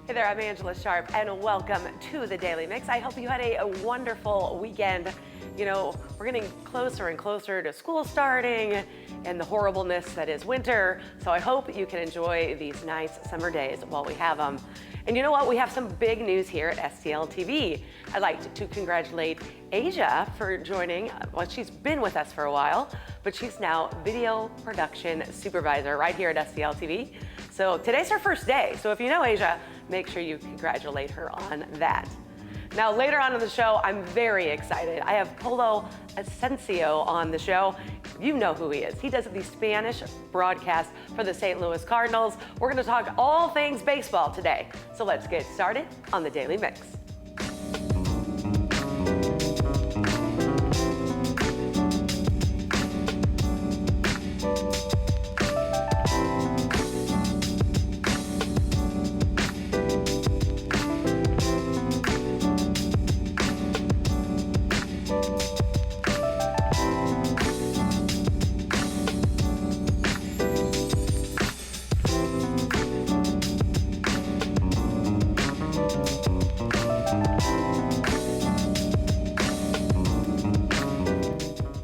Hey there, I'm Angela Sharp, and welcome to the Daily Mix. I hope you had a wonderful weekend. You know, we're getting closer and closer to school starting and the horribleness that is winter, so I hope you can enjoy these nice summer days while we have them. And you know what? We have some big news here at STL TV. I'd like to congratulate Angella for joining. Well, she's been with us for a while, but she's now video production supervisor right here at STL TV. So today's her first day. So if you know Angella, make sure you congratulate her on that. Now, later on in the show, I'm very excited. I have Polo Ascencio on the show. You know who he is. He does the Spanish broadcast for the St. Louis Cardinals. We're going to talk all things baseball today. So let's get started on the Daily Mix.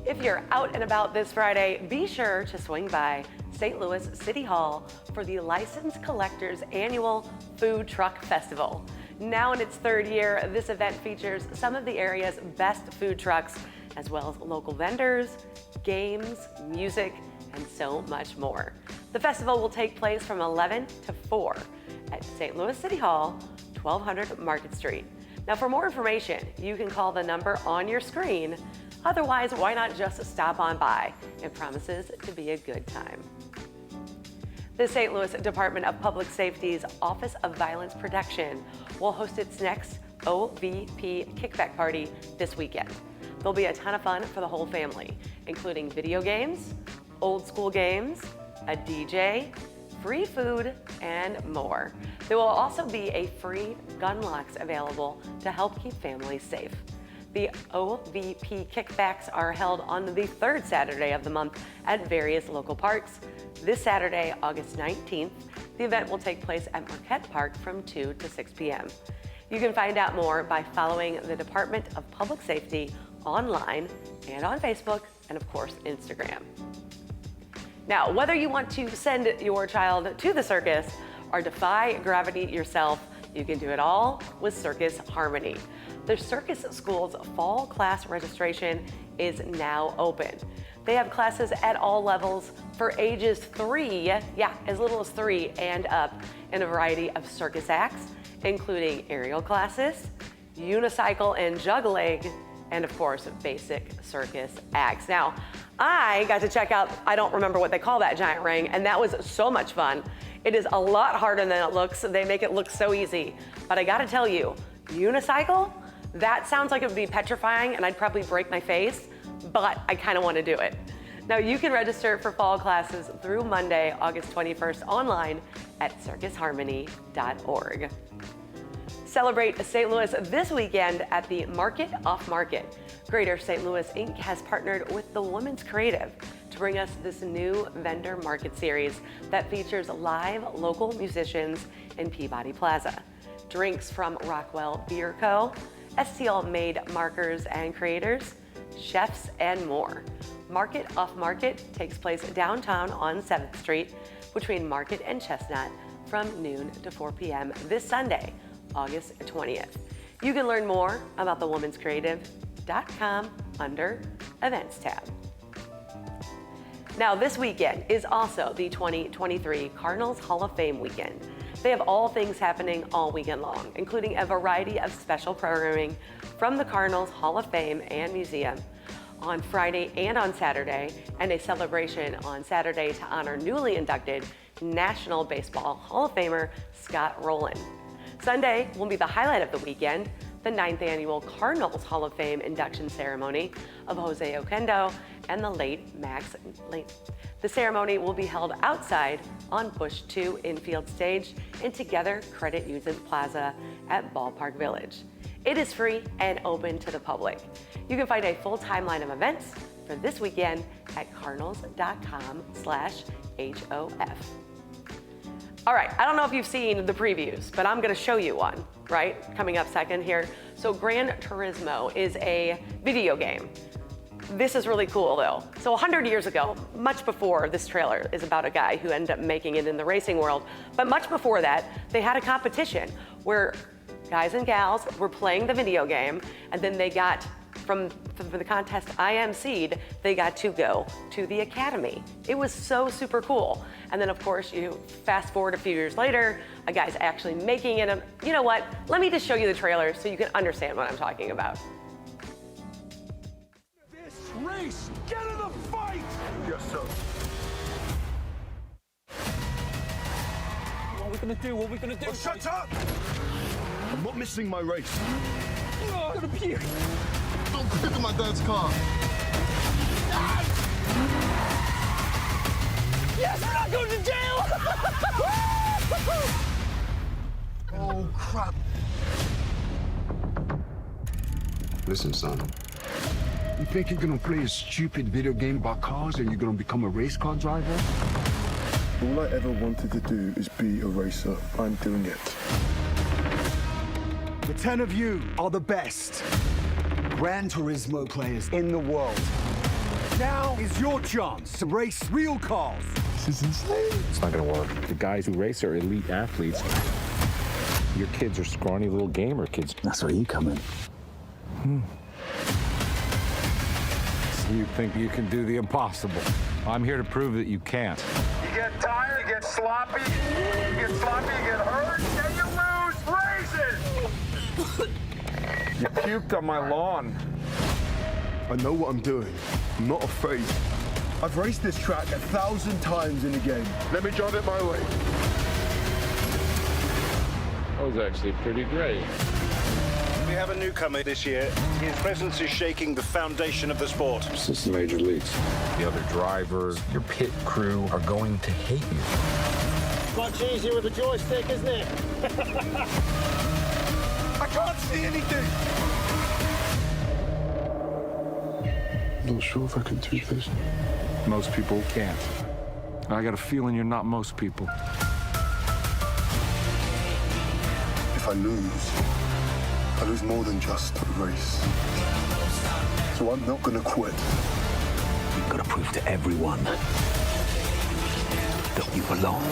If you're out and about this Friday, be sure to swing by St. Louis City Hall for the Licensed Collectors Annual Food Truck Festival. Now in its third year, this event features some of the area's best food trucks, as well as local vendors, games, music, and so much more. The festival will take place from 11 to 4 at St. Louis City Hall, 1200 Market Street. Now for more information, you can call the number on your screen. Otherwise, why not just stop on by? It promises to be a good time. The St. Louis Department of Public Safety's Office of Violence Protection will host its next OVP kickback party this weekend. There'll be a ton of fun for the whole family, including video games, old school games, a DJ, free food, and more. There will also be a free gun locks available to help keep families safe. The OVP kickbacks are held on the third Saturday of the month at various local parks. This Saturday, August 19th, the event will take place at Marquette Park from 2 to 6 p.m. You can find out more by following the Department of Public Safety online and on Facebook and, of course, Instagram. Now, whether you want to send your child to the circus or defy gravity yourself, you can do it all with Circus Harmony. The Circus School's fall class registration is now open. They have classes at all levels for ages 3, as little as 3 and up, in a variety of circus acts, including aerial classes, unicycle and juggling, and of course, basic circus acts. Now, I got to check out, I don't remember what they call that giant ring, and that was so much fun. It is a lot harder than it looks. They make it look so easy. But I gotta tell you, unicycle, that sounds like it would be petrifying and I'd probably break my face, but I kinda wanna do it. Now you can register for fall classes through Monday, August 21st online at circusharmony.org. Celebrate St. Louis this weekend at the Market Off Market. Greater St. Louis Inc. has partnered with the Women's Creative to bring us this new vendor market series that features live local musicians in Peabody Plaza. Drinks from Rockwell Beer Co., STL made markers and creators, chefs, and more. Market Off Market takes place downtown on 7th Street between Market and Chestnut from noon to 4 p.m. this Sunday, August 20th. You can learn more about thewomenscreative.com under Events tab. Now this weekend is also the 2023 Cardinals Hall of Fame weekend. They have all things happening all weekend long, including a variety of special programming from the Cardinals Hall of Fame and Museum on Friday and on Saturday, and a celebration on Saturday to honor newly inducted National Baseball Hall of Famer Scott Rowland. Sunday will be the highlight of the weekend, the 9th annual Cardinals Hall of Fame induction ceremony of Jose Oquendo and the late Max Lane. The ceremony will be held outside on Bush 2 infield stage in Together Credit Union Plaza at Ballpark Village. It is free and open to the public. You can find a full timeline of events for this weekend at cardinals.com/HOF. All right, I don't know if you've seen the previews, but I'm gonna show you one, right? Coming up second here. So Gran Turismo is a video game. This is really cool though. So 100 years ago, much before this trailer is about a guy who ended up making it in the racing world, but much before that, they had a competition where guys and gals were playing the video game, and then they got, from the contest I emceed, they got to go to the academy. It was so super cool. And then of course, you fast forward a few years later, a guy's actually making it. You know what? Let me just show you the trailer so you can understand what I'm talking about. Race! Get in the fight! Yes, sir. What are we gonna do? What are we gonna do? Oh, shut up! I'm not missing my race. Oh, I'm gonna puke. Don't quit in my dad's car. Yes, we're not going to jail! Oh, crap. Listen, son. You think you're gonna play a stupid video game about cars and you're gonna become a race car driver? All I ever wanted to do is be a racer. I'm doing it. The 10 of you are the best Gran Turismo players in the world. Now is your chance to race real cars. This is insane. It's not gonna work. The guys who race are elite athletes. Your kids are scrawny little gamer kids. That's where you come in. You think you can do the impossible. I'm here to prove that you can't. You get tired, you get sloppy, you get hurt, and you lose races! You puked on my lawn. I know what I'm doing. I'm not afraid. I've raced this track 1,000 times in the game. Let me drive it my way. That was actually pretty great. We have a newcomer this year. His presence is shaking the foundation of the sport. This is the major leagues. The other drivers, your pit crew are going to hate you. Much easier with a joystick, isn't it? I can't see anything. I'm not sure if I can do this. Most people can't. I got a feeling you're not most people. If I lose more than just a race. So I'm not gonna quit. You've got to prove to everyone that you belong.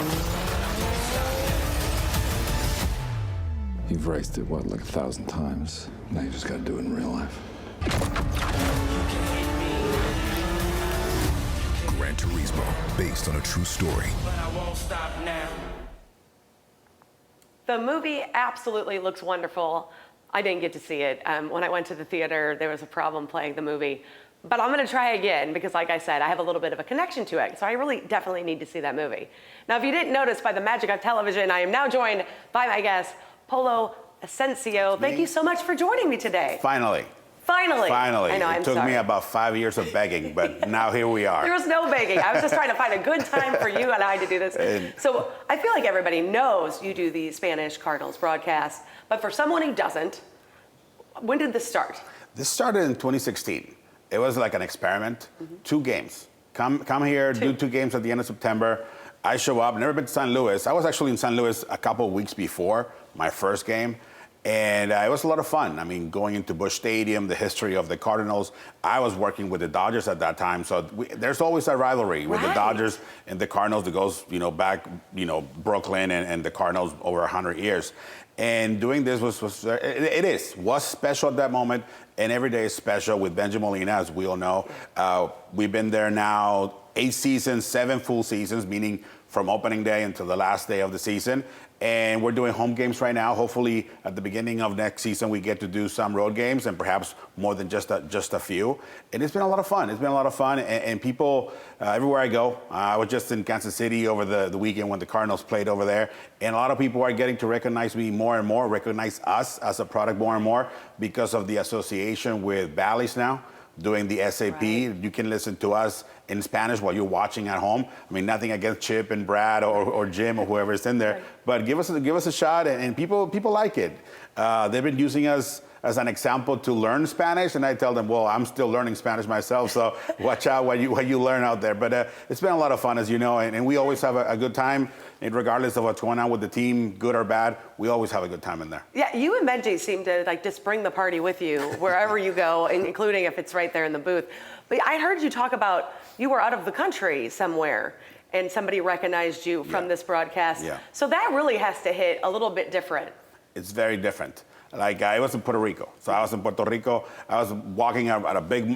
You've raced it, what, like 1,000 times? Now you just gotta do it in real life. Gran Turismo, based on a true story. The movie absolutely looks wonderful. I didn't get to see it. When I went to the theater, there was a problem playing the movie. But I'm gonna try again because, like I said, I have a little bit of a connection to it. So I really definitely need to see that movie. Now, if you didn't notice by the magic of television, I am now joined by my guest, Polo Ascencio. Thank you so much for joining me today. Finally. Finally. Finally. I know, it took me about 5 years of begging, but now here we are. There was no begging. I was just trying to find a good time for you and I to do this. So I feel like everybody knows you do the Spanish Cardinals broadcast, but for someone who doesn't, when did this start? This started in 2016. It was like an experiment. 2 games. Come here, do 2 games at the end of September. I show up, never been to San Luis. I was actually in San Luis a couple of weeks before my first game. And it was a lot of fun. I mean, going into Busch Stadium, the history of the Cardinals. I was working with the Dodgers at that time, so there's always a rivalry with the Dodgers and the Cardinals that goes, back, Brooklyn and the Cardinals over 100 years. And doing this was special at that moment, and every day is special with Benji Molina, as we all know. We've been there now 8 seasons, 7 full seasons, meaning from opening day until the last day of the season. And we're doing home games right now. Hopefully, at the beginning of next season, we get to do some road games and perhaps more than just a few. And it's been a lot of fun. And people, everywhere I go, I was just in Kansas City over the weekend when the Cardinals played over there. And a lot of people are getting to recognize me more and more, recognize us as a product more and more because of the association with Bally's now. Doing the SAP, you can listen to us in Spanish while you're watching at home. I mean, nothing against Chip and Brad or Jim or whoever is in there, Right. but give us a shot, and people like it. They've been using us as an example to learn Spanish, and I tell them, well, I'm still learning Spanish myself, so watch out what you learn out there. But it's been a lot of fun, as you know, and we always have a good time, and regardless of what's going on with the team, good or bad, we always have a good time in there. Yeah, you and Benji seem to like just bring the party with you wherever you go, including if it's right there in the booth. But I heard you talk about you were out of the country somewhere and somebody recognized you from this broadcast. Yeah. So that really has to hit a little bit different. It's very different. Like I was in Puerto Rico, so I was in Puerto Rico. I was walking at a big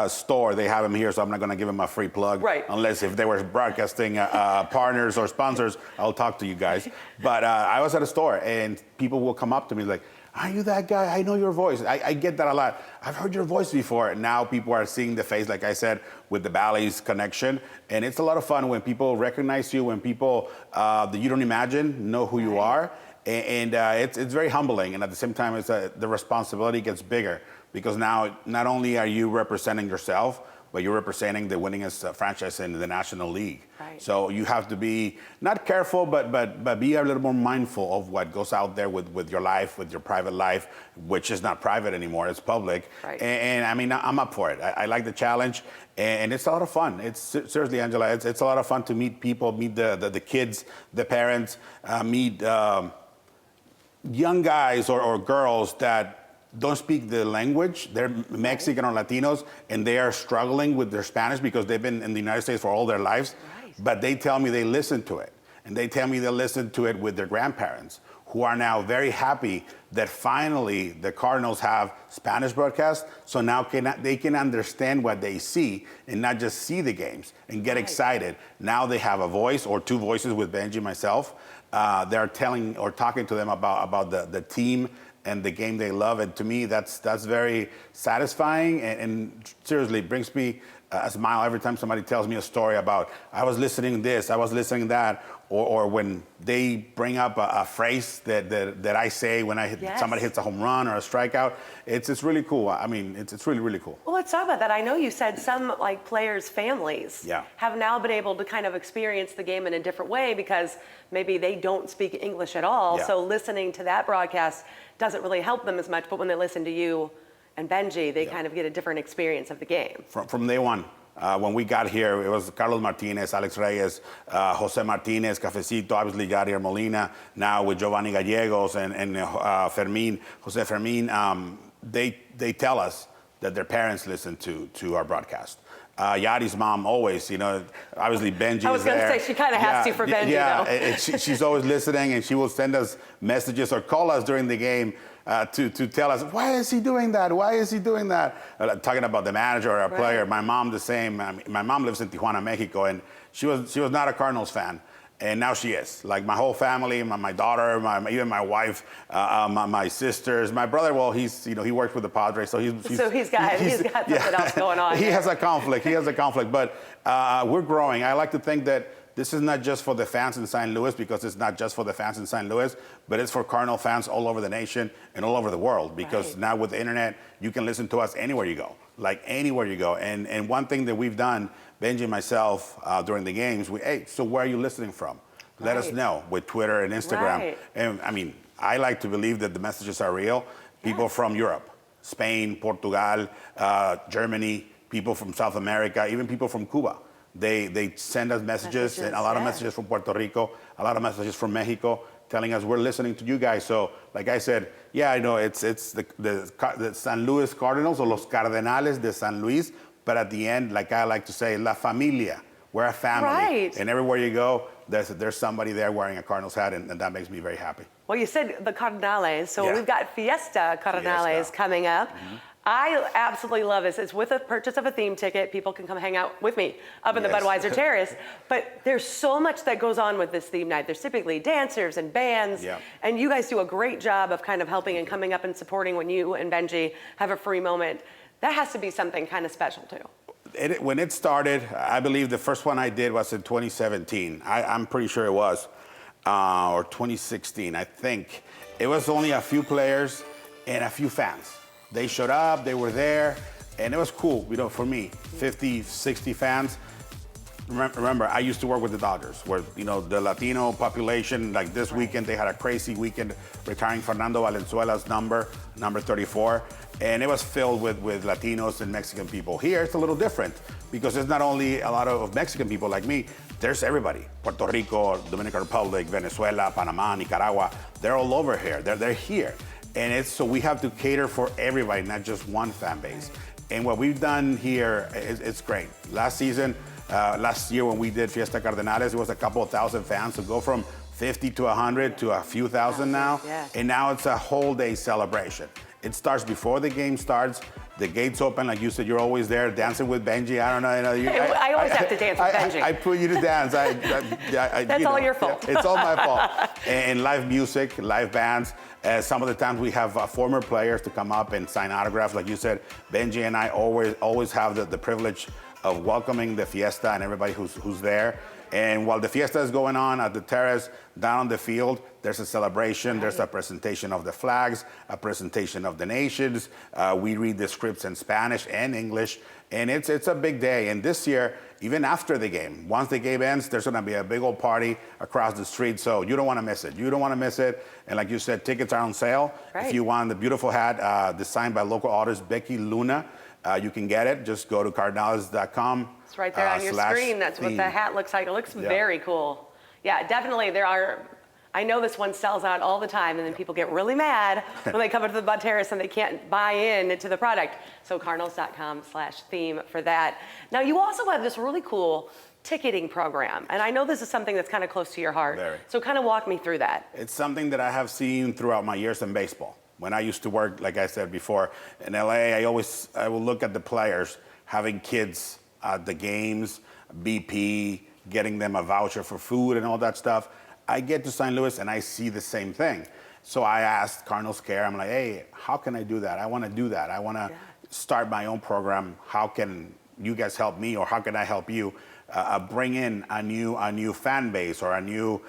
store. They have them here, so I'm not gonna give them a free plug, right? Unless if they were broadcasting partners or sponsors, I'll talk to you guys. But I was at a store, and people will come up to me like, "Are you that guy? I know your voice." I get that a lot. I've heard your voice before. Now people are seeing the face, like I said, with the Bally's connection, and it's a lot of fun when people recognize you, when people that you don't imagine know who you are. And it's very humbling, and at the same time, the responsibility gets bigger because now not only are you representing yourself, but you're representing the winningest franchise in the National League. Right. So you have to be not careful, but be a little more mindful of what goes out there with your life, with your private life, which is not private anymore; it's public. Right. And I mean, I'm up for it. I like the challenge, and it's a lot of fun. It's seriously, Angela, it's a lot of fun to meet people, meet the kids, the parents, meet. Young guys or girls that don't speak the language. They're Mexican or Latinos, and they are struggling with their Spanish because they've been in the United States for all their lives. Right. But they tell me they listen to it, and they tell me they listen to it with their grandparents, who are now very happy that finally the Cardinals have Spanish broadcast, so now they can understand what they see and not just see the games and get excited. Now they have a voice or two voices with Benji and myself. They're telling or talking to them about the team and the game they love, and to me that's very satisfying and seriously brings me a smile every time somebody tells me a story about I was listening this, I was listening that, or when they bring up a phrase that I say when somebody hits a home run or a strikeout. It's really cool. I mean, it's really cool. Well, let's talk about that. I know you said some like players' families have now been able to kind of experience the game in a different way because maybe they don't speak English at all. Yeah. So listening to that broadcast doesn't really help them as much. But when they listen to you and Benji, they kind of get a different experience of the game. From day one. When we got here, it was Carlos Martinez, Alex Reyes, Jose Martinez, Cafecito, obviously Gadier Molina, now with Giovanni Gallegos and Jose Fermin. They tell us that their parents listen to our broadcast. Yadi's mom always, obviously Benji I was going to say, she kind of has to for Benji, though. And she's always listening, and she will send us messages or call us during the game to tell us, why is he doing that? Why is he doing that? Talking about the manager or a player. My mom the same. My mom lives in Tijuana, Mexico, and she was not a Cardinals fan. And now she is. Like my whole family, my daughter, even my wife, my sisters, my brother. Well, he works with the Padres, so he's got something else going on. He has a conflict. But we're growing. I like to think that this is not just for the fans in St. Louis, because it's not just for the fans in St. Louis, but it's for Cardinal fans all over the nation and all over the world. Because now with the internet, you can listen to us anywhere you go, like anywhere you go. And one thing that we've done, Benji and myself, during the games, so where are you listening from? Let us know with Twitter and Instagram. And I mean, I like to believe that the messages are real. People from Europe, Spain, Portugal, Germany, people from South America, even people from Cuba. They send us messages, and a lot of messages from Puerto Rico, a lot of messages from Mexico, telling us we're listening to you guys. So, like I said, I know it's the San Luis Cardinals, or Los Cardenales de San Luis, but at the end, like I like to say, La Familia. We're a family. Right. And everywhere you go, there's somebody there wearing a Cardinals hat, and that makes me very happy. Well, you said the Cardenales, so we've got Fiesta Cardenales coming up. Mm-hmm. I absolutely love this. It's with a purchase of a theme ticket. People can come hang out with me up in the Budweiser Terrace. But there's so much that goes on with this theme night. There's typically dancers and bands. Yeah. And you guys do a great job of kind of helping and coming up and supporting when you and Benji have a free moment. That has to be something kind of special, too. When it started, I believe the first one I did was in 2017. I'm pretty sure it was, or 2016, I think. It was only a few players and a few fans. They showed up, they were there, And it was cool, for me, 50, 60 fans. Remember, I used to work with the Dodgers, where, the Latino population, like this weekend, they had a crazy weekend retiring Fernando Valenzuela's number 34. And it was filled with Latinos and Mexican people. Here, it's a little different because there's not only a lot of Mexican people like me, there's everybody. Puerto Rico, Dominican Republic, Venezuela, Panama, Nicaragua, they're all over here. They're here. And so we have to cater for everybody, not just one fan base. And what we've done here, it's great. Last year when we did Fiesta Cardenales, it was a couple of thousand fans. So go from 50 to 100 to a few thousand now. Yeah. And now it's a whole day celebration. It starts before the game starts. The gates open, like you said, you're always there dancing with Benji. I don't know. I always have to dance with Benji. I put you to dance. That's all your fault. It's all my fault. And live music, live bands. Some of the times we have former players to come up and sign autographs. Like you said, Benji and I always have the privilege of welcoming the Fiesta and everybody who's there. And while the Fiesta is going on at the terrace, down on the field, there's a celebration, there's a presentation of the flags, a presentation of the nations. We read the scripts in Spanish and English, and it's a big day. And this year, even after the game, once the game ends, there's gonna be a big old party across the street, so you don't wanna miss it. You don't wanna miss it. And like you said, tickets are on sale. Right. If you want the beautiful hat designed by local artist Becky Luna, you can get it. Just go to cardinals.com. It's right there on your screen. That's what the hat looks like. It looks very cool. Yeah, definitely. I know this one sells out all the time, and then people get really mad when they come into the Bud Terrace and they can't buy in to the product. So cardinals.com/theme for that. Now, you also have this really cool ticketing program, and I know this is something that's kind of close to your heart. Very. So kind of walk me through that. It's something that I have seen throughout my years in baseball. When I used to work, like I said before, in LA, I will look at the players having kids at the games, BP, getting them a voucher for food and all that stuff. I get to St. Louis and I see the same thing. So I asked Cardinals Care, I'm like, hey, how can I do that? I want to do that. I want to start my own program. How can you guys help me, or how can I help you bring in a new fan base, or a new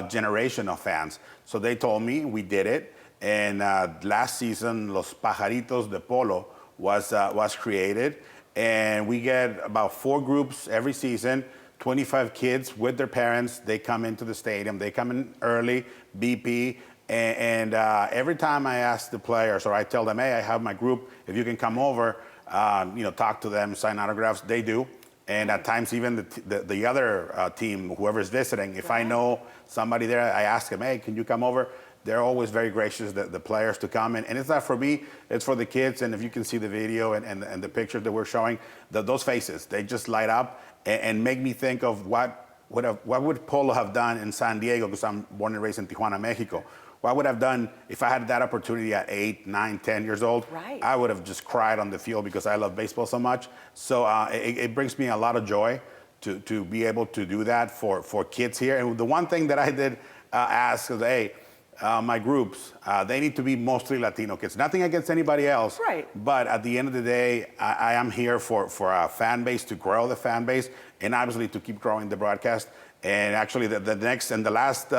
generation of fans? So they told me, we did it. And last season, Los Pajaritos de Polo was created. And we get about 4 groups every season, 25 kids with their parents. They come into the stadium. They come in early, BP. And every time I ask the players, or I tell them, hey, I have my group, if you can come over, talk to them, sign autographs, they do. And at times, even the other team, whoever's visiting, if I know somebody there, I ask them, hey, can you come over? They're always very gracious, the players, to come in. And it's not for me, it's for the kids. And if you can see the video and the pictures that we're showing, those faces, they just light up and make me think of what would Polo have done in San Diego, because I'm born and raised in Tijuana, Mexico. What would I have done if I had that opportunity at 8, 9, 10 years old? Right. I would have just cried on the field because I love baseball so much. So it brings me a lot of joy to be able to do that for kids here. And the one thing that I did ask is, hey, my groups, they need to be mostly Latino kids. Nothing against anybody else. Right. But at the end of the day, I am here for a fan base, to grow the fan base, and obviously to keep growing the broadcast. And actually, the next and the last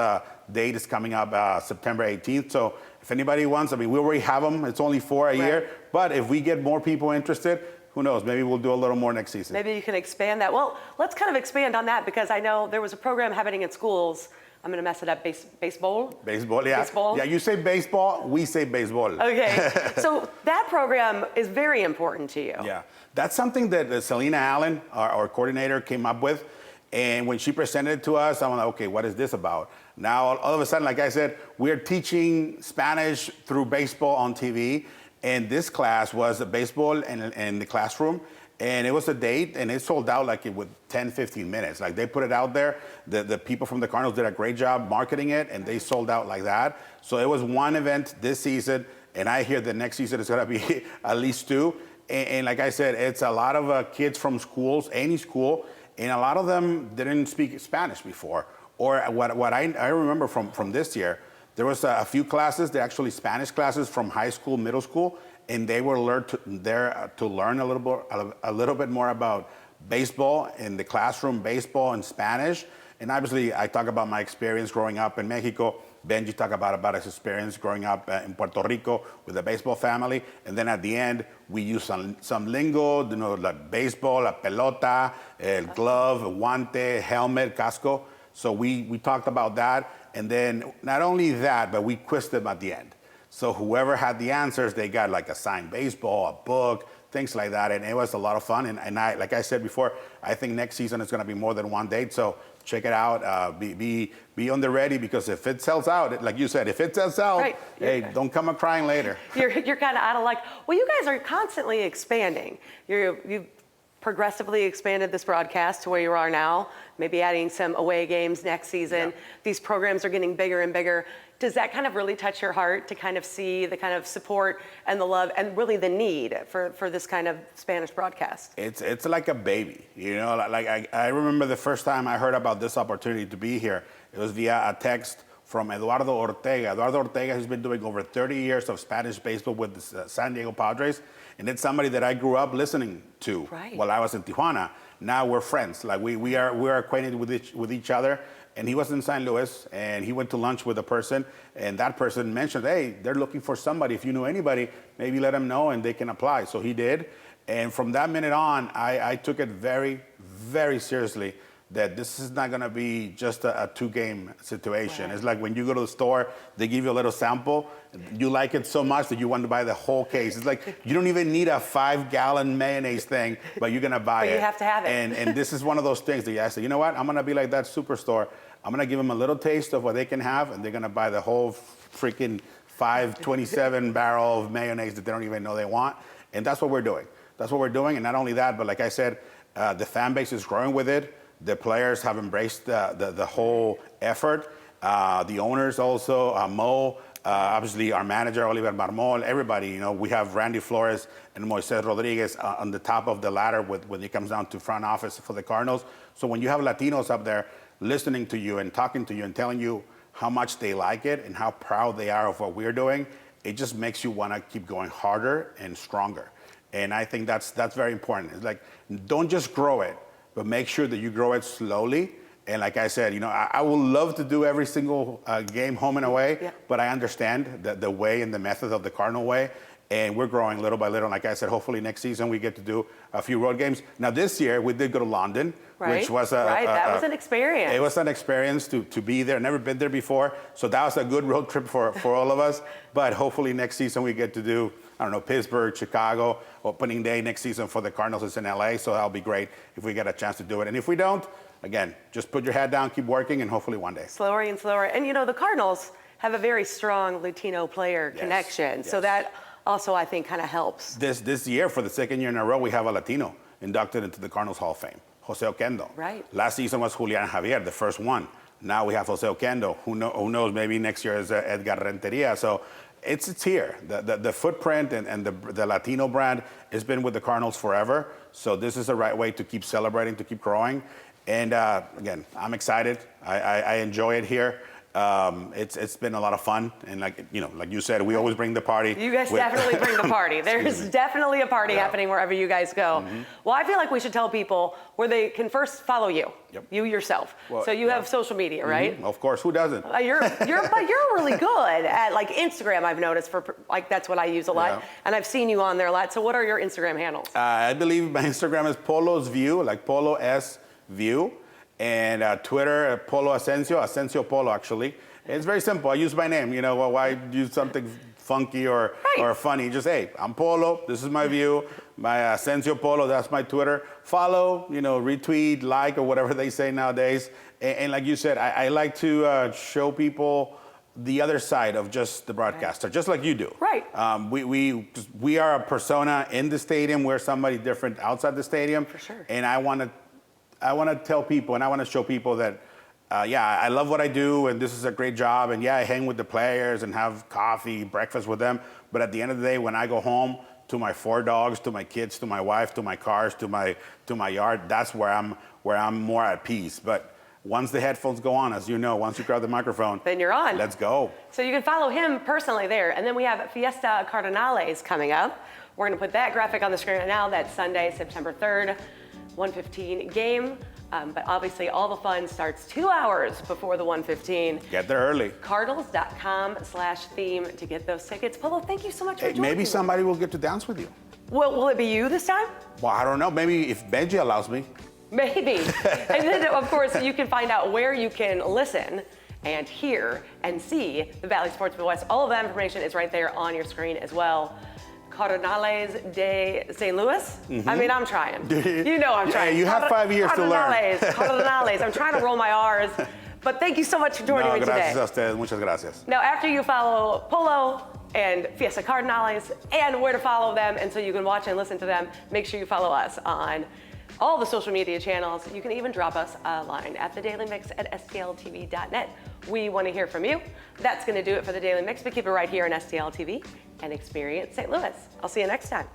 date is coming up September 18th. So if anybody wants, we already have them. It's only 4 a year. But if we get more people interested, who knows? Maybe we'll do a little more next season. Maybe you can expand that. Well, let's kind of expand on that, because I know there was a program happening in schools. I'm going to mess it up. Baseball? Baseball, yeah. Baseball? Yeah, you say baseball, we say baseball. Okay. So that program is very important to you. Yeah. That's something that Selena Allen, our coordinator, came up with. And when she presented it to us, I'm like, okay, what is this about? Now, all of a sudden, like I said, we're teaching Spanish through baseball on TV. And this class was baseball in the classroom. And it was a date, and it sold out like with 10, 15 minutes. Like, they put it out there. The people from the Cardinals did a great job marketing it, and they sold out like that. So it was one event this season, and I hear the next season is going to be at least 2. And like I said, it's a lot of kids from schools, any school, and a lot of them didn't speak Spanish before. Or what I remember from this year, there was a few classes, they're actually Spanish classes from high school, middle school, and they were there to learn a little bit more about baseball in the classroom, baseball in Spanish. And obviously, I talk about my experience growing up in Mexico. Benji talked about his experience growing up in Puerto Rico with a baseball family. And then at the end, we use some lingo, like baseball, la pelota, el glove, guante, helmet, casco. So we talked about that. And then not only that, but we quizzed them at the end. So whoever had the answers, they got like a signed baseball, a book, things like that. And it was a lot of fun. And I, like I said before, I think next season is going to be more than one date. So check it out. Be on the ready, because if it sells out, like you said, if it sells out, right. Hey, don't come up crying later. You're kind of out of luck. Well, you guys are constantly expanding. You've progressively expanded this broadcast to where you are now, maybe adding some away games next season. Yeah. These programs are getting bigger and bigger. Does that kind of really touch your heart to kind of see the kind of support and the love and really the need for this kind of Spanish broadcast? It's like a baby, like I remember the first time I heard about this opportunity to be here. It was via a text from Eduardo Ortega. Eduardo Ortega has been doing over 30 years of Spanish baseball with the San Diego Padres. And it's somebody that I grew up listening to while I was in Tijuana. Now we're friends. Like we are acquainted with each other. And he was in St. Louis, and he went to lunch with a person, and that person mentioned, hey, they're looking for somebody. If you know anybody, maybe let them know, and they can apply. So he did. And from that minute on, I took it very, very seriously that this is not going to be just a two-game situation. Right. It's like when you go to the store, they give you a little sample. You like it so much that you want to buy the whole case. It's like you don't even need a 5-gallon mayonnaise thing, but you're going to buy it. But you have to have it. And this is one of those things that I say, you know what? I'm going to be like that superstore. I'm going to give them a little taste of what they can have, and they're going to buy the whole freaking 527 barrel of mayonnaise that they don't even know they want. And that's what we're doing. That's what we're doing. And not only that, but like I said, the fan base is growing with it. The players have embraced the whole effort. The owners also, Mo, obviously our manager, Oliver Marmol, everybody, we have Randy Flores and Moises Rodriguez on the top of the ladder when it comes down to front office for the Cardinals. So when you have Latinos up there listening to you and talking to you and telling you how much they like it and how proud they are of what we're doing, it just makes you want to keep going harder and stronger. And I think that's very important. It's like, don't just grow it, but make sure that you grow it slowly. And like I said, I would love to do every single game home and away, but I understand the way and the method of the Cardinal way. And we're growing little by little. Like I said, hopefully next season we get to do a few road games. Now this year we did go to London, which was that was an experience. It was an experience to be there. Never been there before, so that was a good road trip for all of us. But hopefully next season we get to do, I don't know, Pittsburgh, Chicago. Opening day next season for the Cardinals is in LA, so that'll be great if we get a chance to do it. And if we don't, again, just put your head down, keep working, and hopefully one day. Slower and slower. And the Cardinals have a very strong Latino player connection, so that also, I think, kind of helps. This year, for the second year in a row, we have a Latino inducted into the Cardinals Hall of Fame, Jose Oquendo. Right. Last season was Julian Javier, the first one. Now we have Jose Oquendo. Who knows, maybe next year is Edgar Renteria. So it's here. The footprint and the Latino brand has been with the Cardinals forever. So this is the right way to keep celebrating, to keep growing. And again, I'm excited. I enjoy it here. It's been a lot of fun, and like you said, we always bring the party. You guys definitely bring the party. There's definitely a party happening wherever you guys go. Mm-hmm. Well, I feel like we should tell people where they can first follow you, you yourself. Well, so you have social media, right? Mm-hmm. Of course, who doesn't? You're really good at like Instagram. I've noticed that's what I use a lot, and I've seen you on there a lot. So what are your Instagram handles? I believe my Instagram is Polo's View, like Polo S View. And Twitter, Polo Ascencio Polo, actually. It's very simple. I use my name. Why use something funky or funny? Just, hey, I'm Polo. This is my view. My Ascencio Polo, that's my Twitter. Follow, retweet, like, or whatever they say nowadays. And like you said, I like to show people the other side of just the broadcaster, just like you do. Right. We are a persona in the stadium. We're somebody different outside the stadium. For sure. And I want to tell people, and I want to show people that, I love what I do, and this is a great job, and I hang with the players and have coffee, breakfast with them. But at the end of the day, when I go home to my 4 dogs, to my kids, to my wife, to my cars, to my yard, that's where I'm more at peace. But once the headphones go on, as you know, once you grab the microphone, then you're on. Let's go. So you can follow him personally there, and then we have Fiesta Cardenales coming up. We're going to put that graphic on the screen right now. That's Sunday, September 3rd. 1:15 game. But obviously all the fun starts 2 hours before the 1:15. Get there early. Cardinals.com/theme to get those tickets. Polo, thank you so much for joining Maybe me. somebody will get to dance with you. Will it be you this time? Well, I don't know. Maybe if Benji allows me. Maybe. And then, of course, you can find out where you can listen and hear and see the Valley Sports Midwest. All of that information is right there on your screen as well. Cardenales de St. Louis. I mean, I'm trying. You know I'm trying. You have 5 years to learn. Cardenales. I'm trying to roll my R's. But thank you so much for joining me today. Gracias a ustedes. Muchas gracias. Now, after you follow Polo and Fiesta Cardenales and where to follow them, and so you can watch and listen to them, make sure you follow us on all the social media channels. You can even drop us a line at thedailymix@stltv.net. We want to hear from you. That's going to do it for the Daily Mix, but keep it right here on STL TV and experience St. Louis. I'll see you next time.